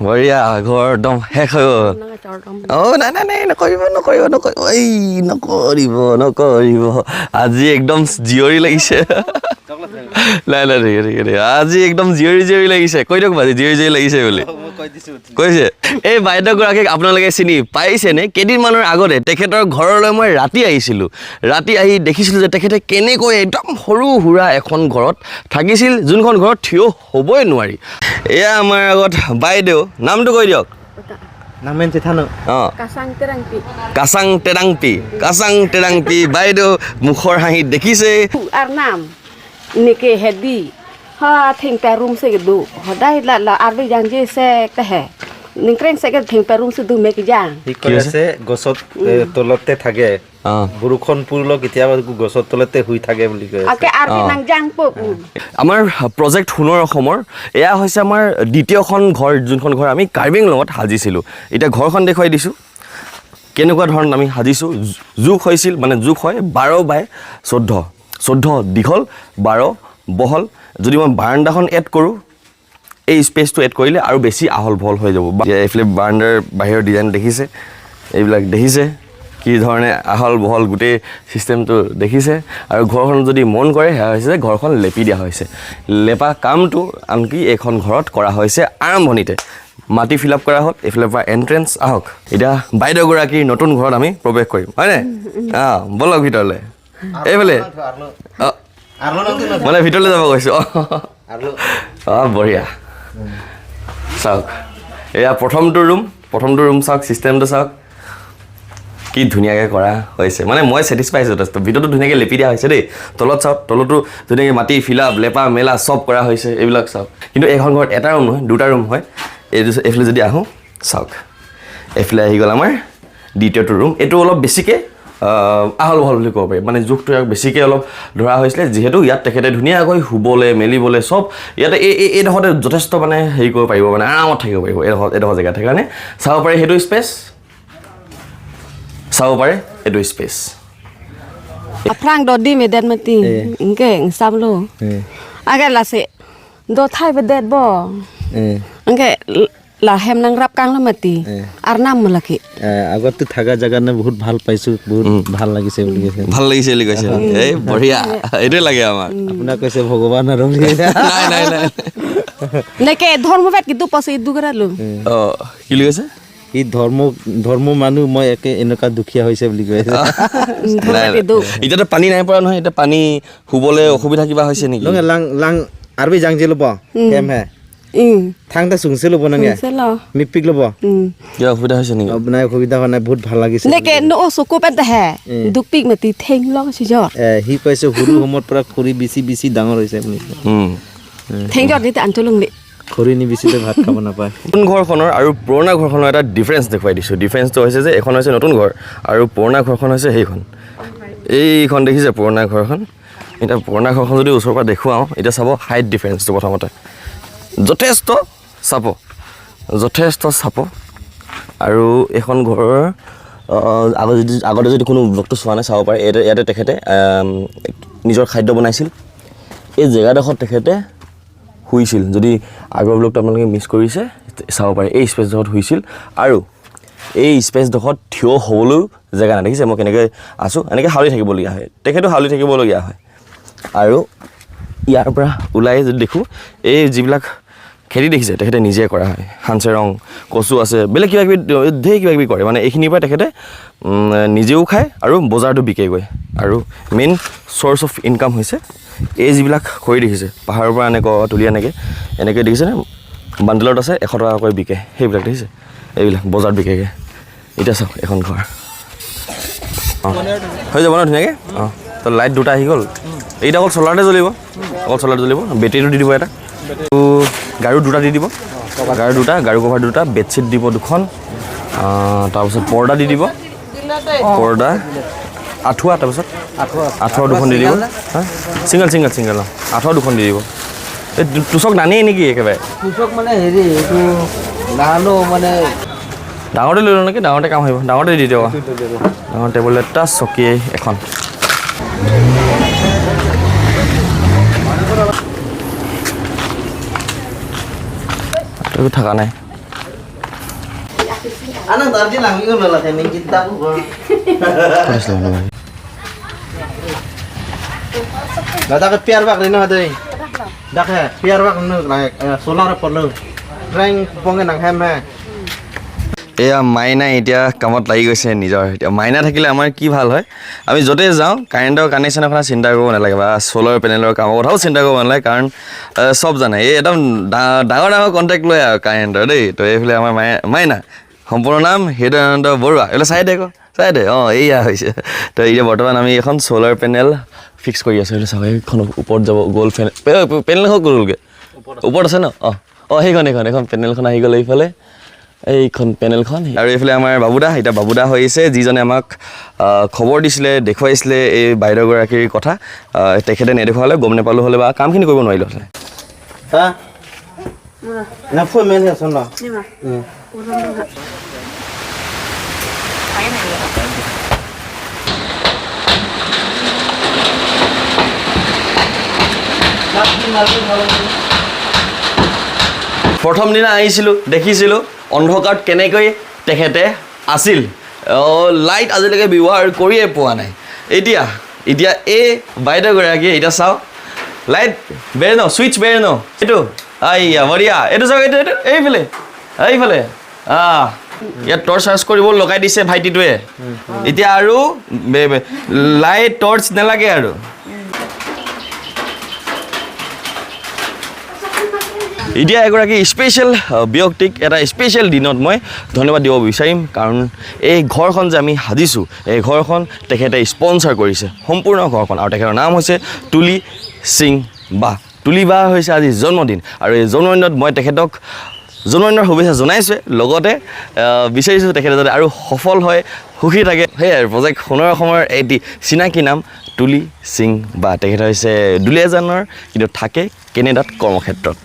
বঢ়িয়া ঘৰ একদম শেষ হৈ গ'ল নাই নাই নাই নকৰিব আজি একদম জীয়ৰী লাগিছে নাই নাই ঠিক ঠিক আজি একদম জীয়ৰী লাগিছে কৈ দিয়ক বাজি জীয়ৰী লাগিছে বুলি কৈছে এই বাইদেউগৰাকীক আপোনালোকে চিনি পাইছেনে কেইদিনমানৰ আগতে তেখেতৰ ঘৰলৈ মই ৰাতি আহিছিলোঁ ৰাতি আহি দেখিছিলোঁ যে তেখেতে কেনেকৈ একদম সৰু সুৰা এখন ঘৰত থাকিছিল যোনখন ঘৰত থিয় হ'বই নোৱাৰি এয়া আমাৰ আগত বাইদেউ নামটো কৈ দিয়ক নামেন চেথানো কাচাং তেৰাংপি বাইদেউ মুখৰ হাঁহি দেখিছে আর নাম নিকে হেদি হা থিং পেরুম সে দু হদাই লা আর বি জাং যে সে তে নিংক্রেং সে থিং পেরুম সে দু মেকি জাং ঠিক আছে গছত তলতে থাকে বৰষুণ পুৰল কেতিয়াবা গছত তলতে শুই থাকে বুলি কয় আকে আৰ বি নাং জাং প আমাৰ প্ৰজেক্ট সোণৰ অসমৰ এয়া হৈছে আমাৰ দ্বিতীয়খন ঘৰ যোনখন ঘৰ আমি কাৰ্বি আংলঙত সাজিছিলোঁ এতিয়া ঘৰখন দেখুৱাই দিছোঁ কেনেকুৱা ধৰণত আমি সাজিছোঁ জোখ হৈছিল মানে জোখ হয় 12/14 দীঘল 12 বহল যদি মই বাৰাণ্ডাখন এড কৰোঁ এই স্পেচটো এড কৰিলে আৰু বেছি আহল বহল হৈ যাব এইফালে বাৰাণ্ডাৰ বাহিৰৰ ডিজাইন দেখিছে এইবিলাক দেখিছে কি ধৰণে আহল বহল গোটেই চিষ্টেমটো দেখিছে আৰু ঘৰখন যদি মন কৰে সেয়া হৈছে যে ঘৰখন লেপি দিয়া হৈছে লেপা কামটো আনকি এইখন ঘৰত কৰা হৈছে আৰম্ভণিতে মাটি ফিল আপ কৰা হ'ল এইফালৰ পৰা এণ্ট্ৰেঞ্চ আহক এতিয়া বাইদেউগৰাকীৰ নতুন ঘৰত আমি প্ৰৱেশ কৰিম হয়নে ব'লক ভিতৰলৈ এইফালে মানে ভিতৰলৈ যাব কৈছোঁ বঢ়িয়া চাওক এয়া প্ৰথমটো ৰুম চাওক চিষ্টেমটো চাওক কি ধুনীয়াকৈ কৰা হৈছে মানে মই ছেটিছফাই যথেষ্ট ভিতৰটো ধুনীয়াকৈ লেপি দিয়া হৈছে দেই তলত চাওক তলতো ধুনীয়াকৈ মাটি ফিল আপ লেপা মেলা চব কৰা হৈছে এইবিলাক চাওক কিন্তু এইখন ঘৰত এটা ৰুম নহয় দুটা ৰুম হয় এইফালে যদি আহোঁ চাওক এইফালে আহি গ'ল আমাৰ দ্বিতীয়টো ৰুম এইটো অলপ বেছিকৈ আহল বহল বুলি ক'ব পাৰি মানে জোখটো ইয়াক বেছিকৈ অলপ ধৰা হৈছিলে যিহেতু ইয়াত তেখেতে ধুনীয়াকৈ শুবলৈ মেলিবলৈ চব ইয়াতে এইডোখৰতে যথেষ্ট মানে হেৰি কৰিব পাৰিব মানে আৰামত থাকিব পাৰিব এইডোখৰ জেগাত সেইকাৰণে চাব পাৰে সেইটো স্পেচ চাব পাৰে এইটো স্পেচ ফ্ৰাং দদি মেডেন মাতি ইনকে সামলো আগে লাসে দো থাই বেডেট ব ইনকে লা হেম নাং রাব কাং মাতি আর নাম মলাকি আগতে থাকা জায়গা না বহুত ভাল পাইছো বহুত ভাল লাগিছে বুলি কৈছে এই বঢ়িয়া এইটোৱে লাগে আমাৰ আপোনাক কৈছে ভগৱান আৰু নাই নেকে ধৰ্মবেদ কিন্তু পছে দুগৰালো কি কৈছে এই ধৰ্ম মানুহ মই একে এনেকা দুখীয়া হৈছে বুলি কৈছে এতিয়াতো পানী নাই পৰা নহয় এতিয়া পানী শুবলৈ অসুবিধা কিবা হৈছে নেকি লাং আৰবি জাংজি ল'ব কেম হে থাংটা সুংছে ল'ব নঙে মিপিক ল'ব কিবা অসুবিধা হৈছে নেকি আপোনাৰ অসুবিধা হোৱা নাই বহুত ভাল লাগিছে নেকে ন চকু পেট হে দুপিক মাতি ঠেং লগ সিজ হি কৈছে সৰু সময়ৰ পৰা খৰি বিছি ডাঙৰ হৈছে আপুনি ঠেং জৰ দিতে আঞ্চলং নে খৰি নি বিচিতে ভাত খাব নাপায় নতুন ঘৰখনৰ আৰু পুৰণা ঘৰখনৰ এটা ডিফাৰেঞ্চ দেখুৱাই দিছোঁ ডিফাৰেঞ্চটো হৈছে যে এখন হৈছে নতুন ঘৰ আৰু পুৰণা ঘৰখন হৈছে এইখন দেখিছে পুৰণা ঘৰখন এতিয়া পুৰণা ঘৰখন যদি ওচৰৰ পৰা দেখুৱাওঁ এতিয়া চাব হাইট ডিফাৰেঞ্চটো প্ৰথমতে যথেষ্ট চাপ আৰু এখন ঘৰৰ আগতে যদি কোনো ব্লগটো চোৱা নাই চাব পাৰে ইয়াতে তেখেতে নিজৰ খাদ্য বনাইছিল এই জেগাডোখৰত তেখেতে শুইছিল যদি আগৰ ব্লগটো আপোনালোকে মিছ কৰিছে চাব পাৰে এই স্পেচডোখৰত শুইছিল আৰু এই স্পেচডোখৰত থিয় হ'বলৈও জেগা নাই দেখিছে মই কেনেকৈ আছোঁ এনেকৈ হাউলি থাকিবলগীয়া হয় তেখেতো হাউলি থাকিবলগীয়া হয় আৰু ইয়াৰ পৰা ওলাই যদি দেখোঁ এই যিবিলাক খেতি দেখিছে তেখেতে নিজে কৰা হয় হাঞ্চে ৰং কচু আছে বেলেগ কিবাকিবি ঢেৰ কিবাকিবি কৰে মানে এইখিনিৰ পৰা তেখেতে নিজেও খায় আৰু বজাৰটো বিকেগৈ আৰু মেইন চ'ৰ্চ অফ ইনকাম হৈছে এই যিবিলাক খৰি দেখিছে পাহাৰৰ পৰা তুলি এনেকৈ দেখিছেনে বাণ্ডেলত আছে 100 টকাকৈ বিকে সেইবিলাক দেখিছে এইবিলাক বজাৰত বিকেগৈ এতিয়া চাওক এখন ঘৰ হৈ যাব ন ধুনীয়াকৈ তো লাইট দুটা আহি গ'ল এইটা অকল চলাৰতে জ্বলিব বেটেৰীটো দি দিব এটা গাৰু দুটা দি দিব গাৰু কভাৰ দুটা বেডশ্বীট দিব দুখন তাৰপিছত পৰ্দা দি দিব পৰ্দা আঁঠুৱা তাৰপিছত আঁঠুৱা দুখন দি দিব ছিংগল আঁঠুৱা দুখন দি দিব এই তুচক নানেই নেকি একেবাৰে তুচক মানে হেৰি এইটো নানো মানে ডাঙৰতে লৈ লওঁ নেকি ডাঙৰতে কাম আহিব ডাঙৰতে দি দিব ডাঙৰ টেবুল এটা চকী এখন থকা নাই Anak tadi lang itu lah yang kita kok. Gak tak piar bak ini ada. Dak ya, piar bak nu like solar panel. Rank pongen nang hem ha. এয়া মাইনা এতিয়া কামত লাগি গৈছে নিজৰ এতিয়া মাইনা থাকিলে আমাৰ কি ভাল হয় আমি য'তে যাওঁ কাৰেণ্টৰ কানেকশ্যনৰ কথা চিন্তা কৰিব নালাগে বা চ'লাৰ পেনেলৰ কামৰ কথাও চিন্তা কৰিব নালাগে কাৰণ চব জানে এই একদম ডাঙৰ ডাঙৰ কণ্টেক্ট লয় আৰু কাৰেণ্টৰ দেই তো এইফালে আমাৰ মাইনা সম্পূৰ্ণ নাম হৃদয়ানন্দ বৰুৱা এইফালে চাই দে অঁ এইয়া হৈছে তো এতিয়া বৰ্তমান আমি এখন চ'লাৰ পেনেল ফিক্স কৰি আছোঁ এইফালে চাব এইখন ওপৰত যাব গ'ল পেনেলখন গ'লগৈ ওপৰত আছে ন অঁ সেইখন পেনেলখন আহি গ'ল এইফালে এইখন পেনেলখন আৰু এইফালে আমাৰ বাবুদা এতিয়া বাবুদা হৈছে যিজনে আমাক খবৰ দিছিলে দেখুৱাইছিলে এই বাইদেউগৰাকীৰ কথা তেখেতে নেদেখুৱালে গম নাপালোঁ হ'লে বা কামখিনি কৰিব নোৱাৰিলোঁ হ'লে Ha? Nah, full mail ya sono. প্ৰথম দিনা আহিছিলোঁ দেখিছিলোঁ অন্ধকাৰত কেনেকৈ তেখেতে আছিল লাইট আজিলৈকে ব্যৱহাৰ কৰিয়ে পোৱা নাই এতিয়া এই বাইদেউগৰাকীয়ে এতিয়া চাওক লাইট বেৰ ন ছুইচ বেৰ ন এইটো আইয়া বঢ়িয়া এইটো চাওক এইটো এইফালে ইয়াত টৰ্চ চাৰ্জ কৰিব লগাই দিছে ভাইটিটোৱে এতিয়া আৰু লাইট টৰ্চ নালাগে আৰু এতিয়া এগৰাকী স্পেচিয়েল ব্যক্তিক এটা স্পেচিয়েল দিনত মই ধন্যবাদ দিব বিচাৰিম কাৰণ এই ঘৰখন যে আমি সাজিছোঁ এই ঘৰখন তেখেতে স্পনচাৰ কৰিছে সম্পূৰ্ণ ঘৰখন আৰু তেখেতৰ নাম হৈছে তুলি সিং বা তুলি বা হৈছে আজি জন্মদিন আৰু এই জন্মদিনত মই তেখেতক জন্মদিনৰ শুভেচ্ছা জনাইছোঁ লগতে বিচাৰিছোঁ তেখেতে যাতে আৰু সফল হয় সুখী থাকে সেয়াই প্ৰজেক্ট সোণৰ অসমৰ এটি চিনাকি নাম তুলি সিং বা তেখেত হৈছে দুলীয়াজানৰ কিন্তু থাকে কেনেডাত কৰ্মক্ষেত্ৰত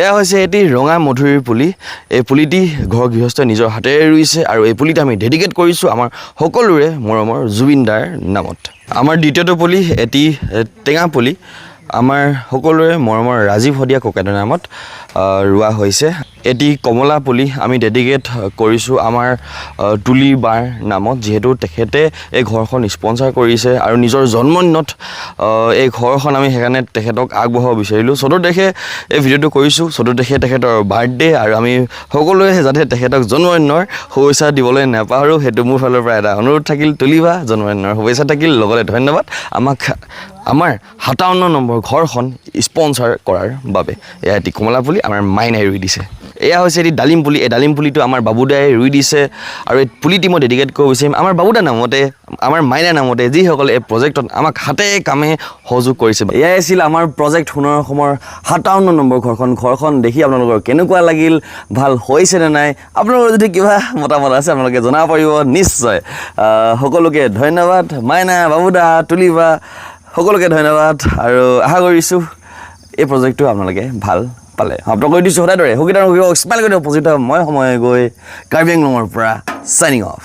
এয়া হৈছে এটি ৰঙা মধুৰিৰ পুলি এই পুলিটি ঘৰ গৃহস্থই নিজৰ হাতেৰে ৰুইছে আৰু এই পুলিটি আমি ডেডিকেট কৰিছোঁ আমাৰ সকলোৰে মৰমৰ জুবিন দাৰ নামত আমাৰ দ্বিতীয়টো পুলি এটি টেঙা পুলি আমাৰ সকলোৰে মৰমৰ ৰাজীৱ শদিয়া ককাইদেউৰ নামত ৰোৱা হৈছে এটি কমলা পুলি আমি ডেডিকেট কৰিছোঁ আমাৰ তুলি বাৰ নামত যিহেতু তেখেতে এই ঘৰখন স্পনচাৰ কৰিছে আৰু নিজৰ জন্মদিনত এই ঘৰখন আমি সেইকাৰণে তেখেতক আগবঢ়াব বিচাৰিলোঁ চতুৰ্দেশে এই ভিডিঅ'টো কৰিছোঁ চতুৰ্দেশে তেখেতৰ বাৰ্থডে আৰু আমি সকলোৱে যাতে তেখেতক জন্মদিনৰ শুভেচ্ছা দিবলৈ নাপাহৰোঁ সেইটো মোৰ ফালৰ পৰা এটা অনুৰোধ থাকিল তুলিবা জন্মদিনৰ শুভেচ্ছা থাকিল লগতে ধন্যবাদ আমাক আমাৰ 57 নম্বৰ ঘৰখন স্পনচাৰ কৰাৰ বাবে এয়া এটি কমলা পুলি আমাৰ মাইনাই ৰুই দিছে এয়া হৈছে এটি ডালিম পুলি এই ডালিম পুলিটো আমাৰ বাবুদাই ৰুই দিছে আৰু এই পুলিটি মই ডেডিকেট কৰিব বিচাৰিম আমাৰ বাবুদাৰ নামতে আমাৰ মাইনাৰ নামতে যিসকলে এই প্ৰজেক্টত আমাক হাতে কামে সহযোগ কৰিছে এয়াই আছিল আমাৰ প্ৰজেক্ট সোণৰ অসমৰ 57 নম্বৰ ঘৰখন দেখি আপোনালোকৰ কেনেকুৱা লাগিল ভাল হৈছে নে নাই আপোনালোকৰ যদি কিবা মতামত আছে আপোনালোকে জনাব পাৰিব নিশ্চয় সকলোকে ধন্যবাদ মাইনা বাবুদা তুলিবা সকলোকে ধন্যবাদ আৰু আশা কৰিছোঁ এই প্ৰজেক্টটো আপোনালোকে ভাল পালে আপোনাক কৈ দিছোঁ সদায় দৰে সুবিধা স্মাইল কৰি দিয়ক পজিটিভ মই সময় গৈ কাৰ্বি আংলঙৰ পৰা চাইনিং অফ